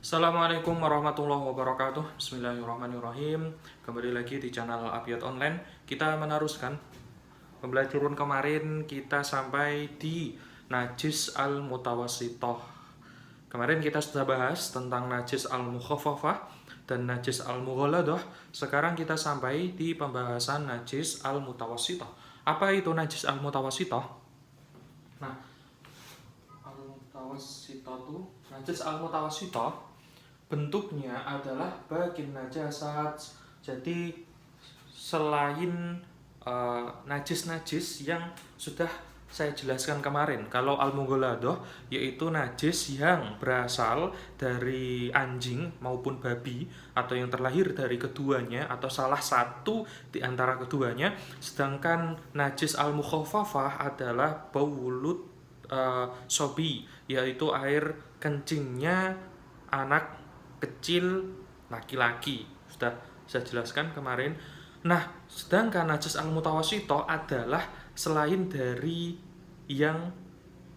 Assalamualaikum warahmatullahi wabarakatuh. Bismillahirrahmanirrahim. Kembali lagi di channel Abiyat Online. Kita meneruskan pembelajaran kemarin. Kita sampai di najis al-mutawassithah. Kemarin kita sudah bahas tentang najis al-mukhaffafah dan najis al-mughalladah. Sekarang kita sampai di pembahasan najis al-mutawassithah. Apa itu najis al-mutawassithah? Nah, al-mutawassithah itu najis al-mutawassithah bentuknya adalah bakin najasat. Jadi selain najis-najis yang sudah saya jelaskan kemarin, kalau al-mughalladah yaitu najis yang berasal dari anjing maupun babi atau yang terlahir dari keduanya atau salah satu di antara keduanya, sedangkan najis al-mukhaffafah adalah baulut sobi, yaitu air kencingnya anak kecil laki-laki. Sudah saya jelaskan kemarin. Nah, sedangkan najis al-mutawassithah adalah selain dari yang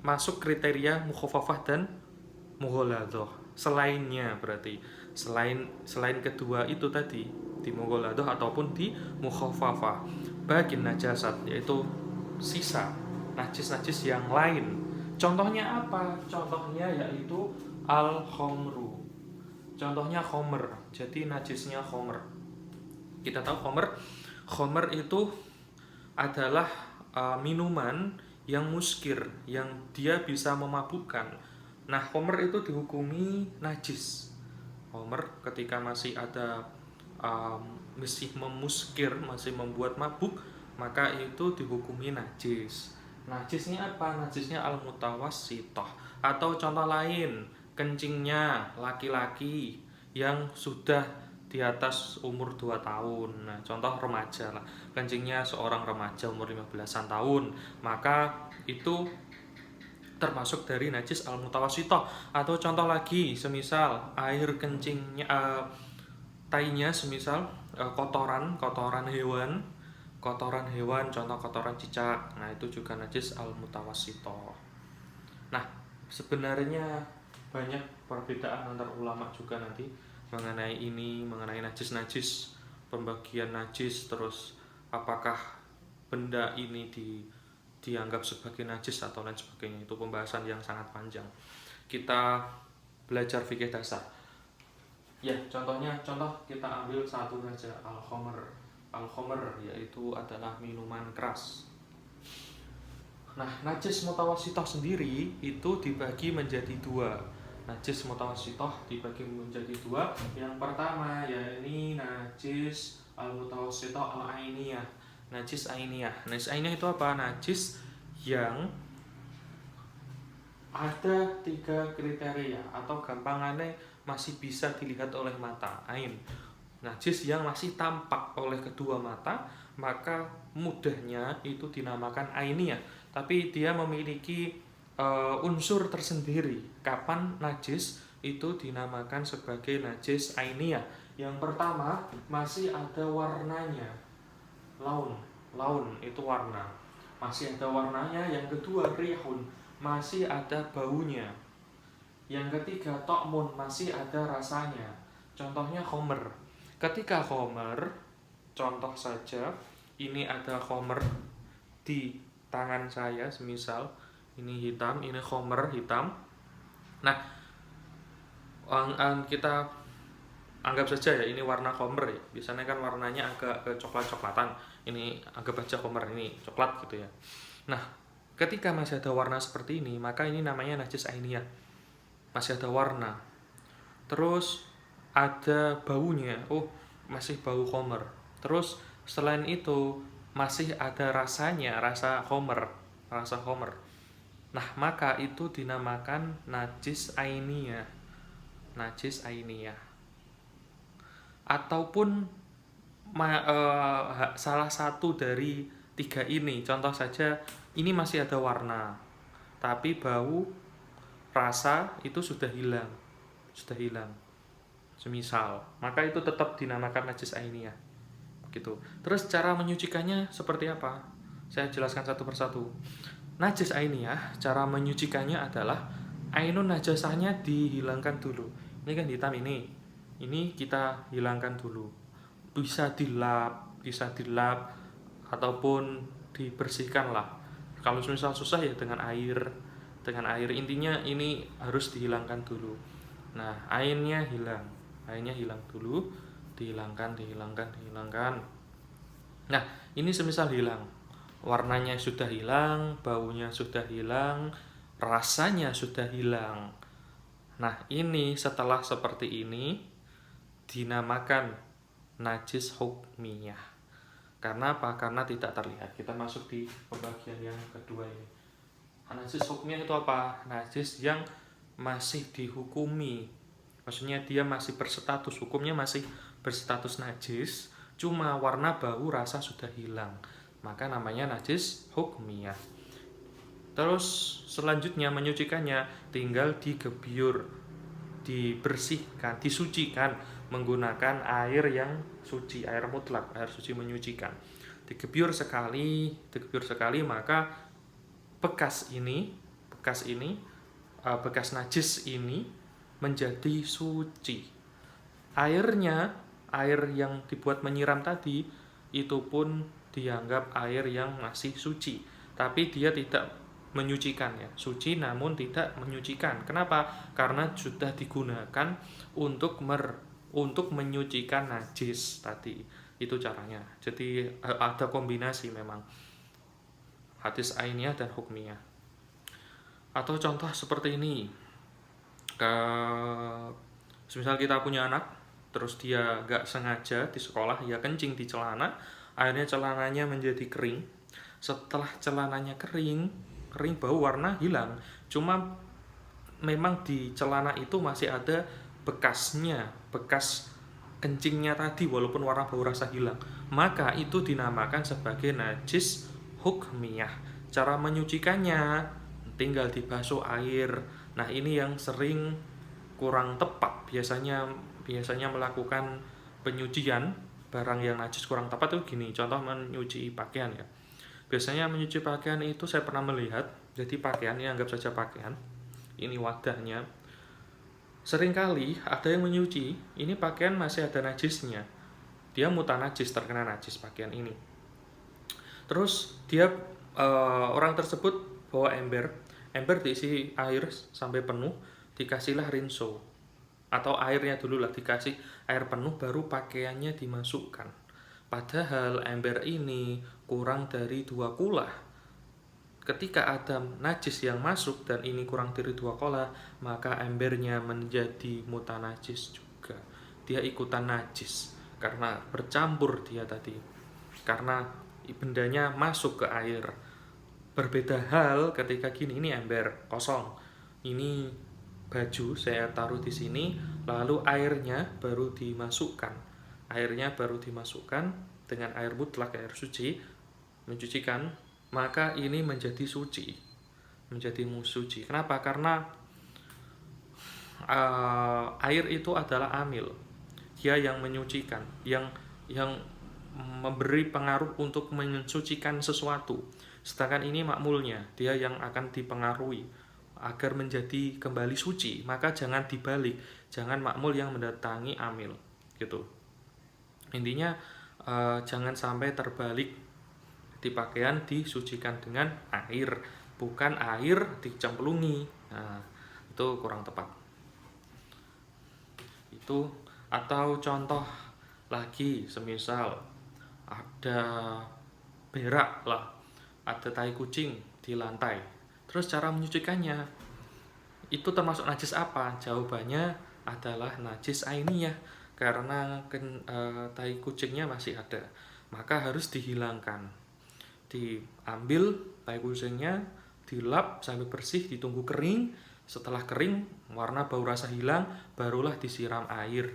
masuk kriteria mukhaffafah dan mughalladah. Selainnya berarti selain kedua itu tadi, di mughalladah ataupun di mukhaffafah. Bagian najasat yaitu sisa najis-najis yang lain. Contohnya apa? Contohnya yaitu al-khamru. Contohnya khomer. Jadi najisnya khomer. Kita tahu khomer itu adalah minuman yang muskir, yang dia bisa memabukkan. Nah, khomer itu dihukumi najis. Khomer ketika masih ada masih memuskir, masih membuat mabuk, maka itu dihukumi najis. Najisnya apa? Najisnya al-mutawassithah. Atau contoh lain, kencingnya laki-laki yang sudah di atas umur 2 tahun. Nah, contoh remaja lah. Kencingnya seorang remaja umur 15-an tahun, maka itu termasuk dari najis al-mutawassithah. Atau contoh lagi, semisal air kencingnya tainya semisal kotoran hewan, contoh kotoran cicak. Nah, itu juga najis al-mutawassithah. Nah, sebenarnya banyak perbedaan antar ulama juga nanti mengenai ini, mengenai najis-najis, pembagian najis, terus apakah benda ini dianggap sebagai najis atau lain sebagainya. Itu pembahasan yang sangat panjang. Kita belajar fikih dasar. Ya, contoh kita ambil satu saja, al-khamr. Al-khamr yaitu adalah minuman keras. Nah, najis mutawassithah sendiri itu dibagi menjadi dua. Najis mutawassithah dibagi menjadi dua. Yang pertama yakni najis al-mutawassithah al-ainiyah. Najis ainiyah. Najis ainiyah itu apa? Najis yang ada 3 kriteria atau gampangannya masih bisa dilihat oleh mata, ain. Najis yang masih tampak oleh kedua mata, maka mudahnya itu dinamakan ainiyah. Tapi dia memiliki unsur tersendiri. Kapan najis itu dinamakan sebagai najis ainiyah? Yang pertama, masih ada warnanya. Laun itu warna. Masih ada warnanya. Yang kedua, rihun, masih ada baunya. Yang ketiga, ta'mun, masih ada rasanya. Contohnya khomer. Ketika khomer, contoh saja, ini ada khomer di tangan saya, semisal ini hitam, ini khomer hitam. Nah, kita anggap saja ya ini warna khomer ya. Biasanya kan warnanya agak coklat-coklatan. Ini anggap aja khomer, ini coklat gitu ya. Nah, ketika masih ada warna seperti ini, maka ini namanya najis ainiyah. Masih ada warna. Terus ada baunya. Oh, masih bau khomer. Terus selain itu masih ada rasanya, rasa khomer. Nah, maka itu dinamakan najis ainiyah. Najis ainiyah. Ataupun salah satu dari 3 ini. Contoh saja, ini masih ada warna, tapi bau, rasa itu sudah hilang. Semisal, maka itu tetap dinamakan najis ainiyah. Gitu. Terus cara menyucikannya seperti apa? Saya jelaskan satu persatu. Najis ainiyah, cara menyucikannya adalah ainun najasahnya dihilangkan dulu. Ini kan hitam ini kita hilangkan dulu. Bisa dilap ataupun dibersihkan lah. Kalau misal susah ya dengan air intinya ini harus dihilangkan dulu. Nah, airnya hilang dulu, dihilangkan. Nah, ini semisal hilang, warnanya sudah hilang, baunya sudah hilang, rasanya sudah hilang. Nah, ini setelah seperti ini dinamakan najis hukmiyah. Karena apa? Karena tidak terlihat. Kita masuk di pembagian yang kedua ini. Najis hukmiyah itu apa? Najis yang masih dihukumi. Maksudnya dia masih berstatus, hukumnya masih berstatus najis, cuma warna, bau, rasa sudah hilang. Maka namanya najis hukmiyah. Terus selanjutnya menyucikannya tinggal digebyur, dibersihkan, disucikan menggunakan air yang suci, air mutlak, air suci menyucikan. Digebyur sekali maka bekas najis ini menjadi suci. Air yang dibuat menyiram tadi itu pun dianggap air yang masih suci, tapi dia tidak menyucikan ya, suci namun tidak menyucikan. Kenapa? Karena sudah digunakan untuk menyucikan najis tadi. Itu caranya. Jadi ada kombinasi memang hadis ainiyah dan hukmiyah. Atau contoh seperti ini, misal kita punya anak, terus dia gak sengaja di sekolah ya kencing di celana, akhirnya celananya menjadi kering. Setelah celananya kering bau, warna hilang, cuma memang di celana itu masih ada bekasnya, bekas kencingnya tadi, walaupun warna, bau, rasa hilang, maka itu dinamakan sebagai najis hukmiyah. Cara menyucikannya tinggal dibasuh air. Nah, ini yang sering kurang tepat. Biasanya melakukan penyucian barang yang najis kurang tepat itu gini. Contoh menyuci pakaian ya. Biasanya menyuci pakaian itu saya pernah melihat, jadi pakaian ini anggap saja pakaian. Ini wadahnya. Seringkali ada yang menyuci, ini pakaian masih ada najisnya. Dia mutanajis, terkena najis pakaian ini. Terus dia orang tersebut bawa ember diisi air sampai penuh, dikasihlah rinso. Atau airnya dulu lah, dikasih air penuh baru pakaiannya dimasukkan. Padahal ember ini kurang dari 2 kula. Ketika ada najis yang masuk dan ini kurang dari 2 kula, maka embernya menjadi mutanajis juga. Dia ikutan najis karena bercampur dia tadi. Karena bendanya masuk ke air. Berbeda hal ketika gini, ini ember kosong. Ini baju saya taruh di sini, lalu airnya baru dimasukkan. Dengan air mutlak, air suci, mencucikan, maka ini menjadi suci. Kenapa? Karena air itu adalah amil. Dia yang menyucikan, yang memberi pengaruh untuk mensucikan sesuatu. Sedangkan ini makmulnya, dia yang akan dipengaruhi agar menjadi kembali suci. Maka jangan dibalik, jangan makmul yang mendatangi amil, gitu. Intinya jangan sampai terbalik, di pakaian disucikan dengan air, bukan air dicemplungi. Nah, itu kurang tepat. Itu. Atau contoh lagi, semisal ada berak lah, ada tai kucing di lantai, terus cara menyucikannya itu termasuk najis apa? Jawabannya adalah najis ainiyah, karena tai kucingnya masih ada, maka harus dihilangkan. Diambil tai kucingnya, dilap sampai bersih, ditunggu kering. Setelah kering, warna, bau, rasa hilang, barulah disiram air.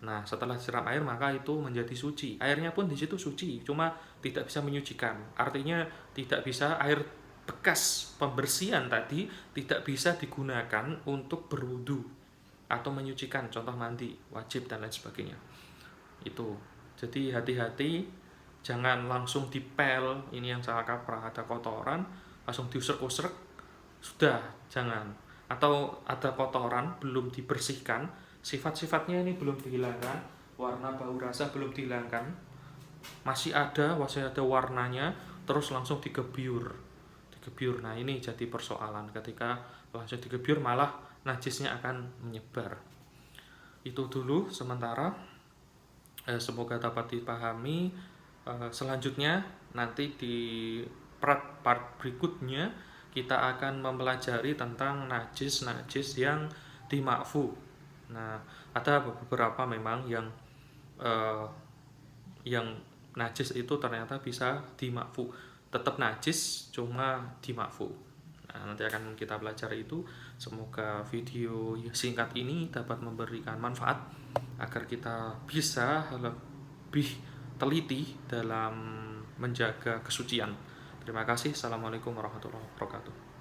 Nah, setelah disiram air maka itu menjadi suci. Airnya pun di situ suci, cuma tidak bisa menyucikan. Artinya tidak bisa, air bekas pembersihan tadi tidak bisa digunakan untuk berwudu atau menyucikan, contoh mandi wajib dan lain sebagainya. Itu. Jadi hati-hati, jangan langsung dipel, ini yang salah kaprah, ada kotoran langsung diusrek-usrek, sudah, jangan. atau ada kotoran belum dibersihkan, sifat-sifatnya ini belum dihilangkan, warna bau rasa belum dihilangkan, masih ada warnanya, terus langsung digebyur. Nah, ini jadi persoalan ketika langsung digebyur, malah najisnya akan menyebar. Itu dulu sementara. Semoga dapat dipahami. Selanjutnya nanti di part berikutnya kita akan mempelajari tentang najis yang dimakfu. Nah, ada beberapa memang yang najis itu ternyata bisa dimakfu, tetap najis cuma dimakfu. Nah, nanti akan kita pelajari itu. Semoga video singkat ini dapat memberikan manfaat agar kita bisa lebih teliti dalam menjaga kesucian. Terima kasih. Assalamualaikum warahmatullahi wabarakatuh.